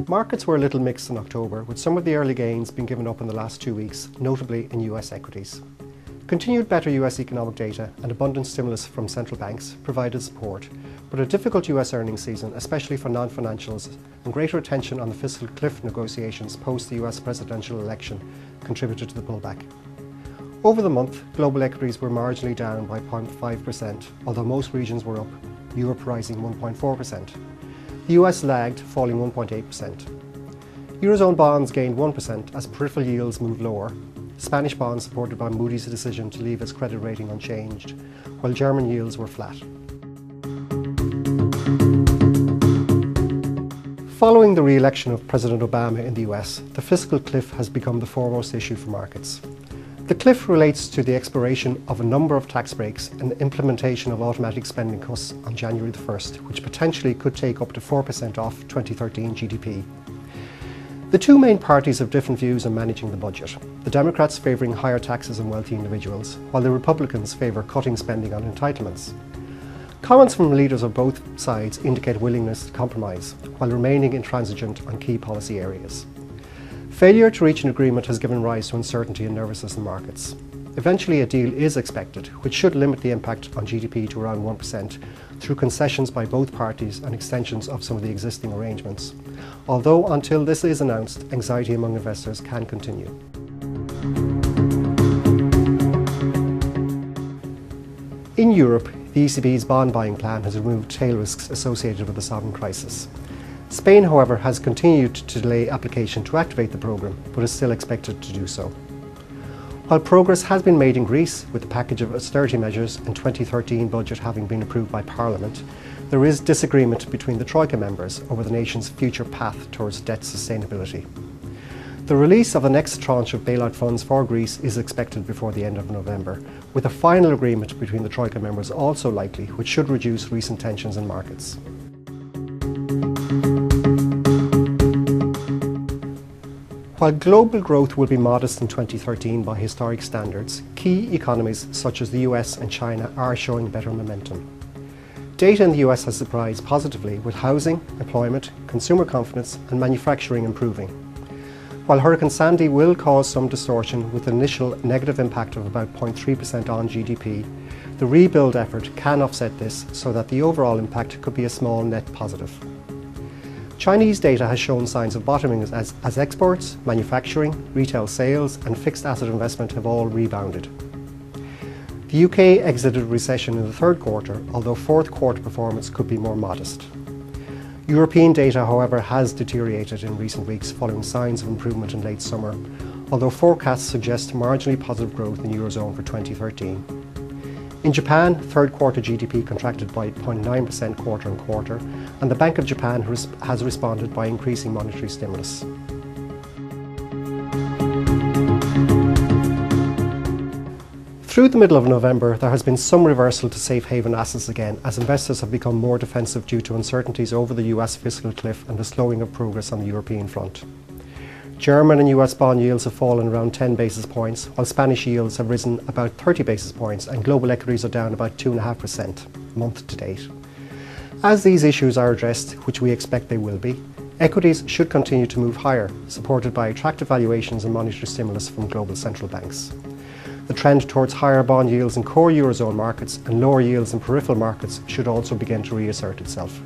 Markets were a little mixed in October, with some of the early gains being given up in the last 2 weeks, notably in US equities. Continued better US economic data and abundant stimulus from central banks provided support, but a difficult US earnings season, especially for non-financials, and greater attention on the fiscal cliff negotiations post the US presidential election contributed to the pullback. Over the month, global equities were marginally down by 0.5%, although most regions were up, Europe rising 1.4%. The US lagged, falling 1.8%. Eurozone bonds gained 1% as peripheral yields moved lower. Spanish bonds supported by Moody's decision to leave its credit rating unchanged, while German yields were flat. Following the re-election of President Obama in the US, the fiscal cliff has become the foremost issue for markets. The cliff relates to the expiration of a number of tax breaks and the implementation of automatic spending cuts on January the 1st, which potentially could take up to 4% off 2013 GDP. The two main parties have different views on managing the budget. The Democrats favouring higher taxes on wealthy individuals, while the Republicans favour cutting spending on entitlements. Comments from leaders of both sides indicate willingness to compromise, while remaining intransigent on key policy areas. Failure to reach an agreement has given rise to uncertainty and nervousness in markets. Eventually a deal is expected, which should limit the impact on GDP to around 1% through concessions by both parties and extensions of some of the existing arrangements. Although until this is announced, anxiety among investors can continue. In Europe, the ECB's bond buying plan has removed tail risks associated with the sovereign crisis. Spain, however, has continued to delay application to activate the programme, but is still expected to do so. While progress has been made in Greece, with the package of austerity measures and 2013 budget having been approved by Parliament, there is disagreement between the Troika members over the nation's future path towards debt sustainability. The release of the next tranche of bailout funds for Greece is expected before the end of November, with a final agreement between the Troika members also likely, which should reduce recent tensions in markets. While global growth will be modest in 2013 by historic standards, key economies such as the US and China are showing better momentum. Data in the US has surprised positively, with housing, employment, consumer confidence and manufacturing improving. While Hurricane Sandy will cause some distortion with an initial negative impact of about 0.3% on GDP, the rebuild effort can offset this so that the overall impact could be a small net positive. Chinese data has shown signs of bottoming as exports, manufacturing, retail sales and fixed asset investment have all rebounded. The UK exited recession in the third quarter, although fourth quarter performance could be more modest. European data, however, has deteriorated in recent weeks following signs of improvement in late summer, although forecasts suggest marginally positive growth in the Eurozone for 2013. In Japan, third quarter GDP contracted by 0.9% quarter on quarter, and the Bank of Japan has responded by increasing monetary stimulus. Through the middle of November, there has been some reversal to safe haven assets again, as investors have become more defensive due to uncertainties over the US fiscal cliff and the slowing of progress on the European front. German and US bond yields have fallen around 10 basis points, while Spanish yields have risen about 30 basis points and global equities are down about 2.5% month to date. As these issues are addressed, which we expect they will be, equities should continue to move higher, supported by attractive valuations and monetary stimulus from global central banks. The trend towards higher bond yields in core Eurozone markets and lower yields in peripheral markets should also begin to reassert itself.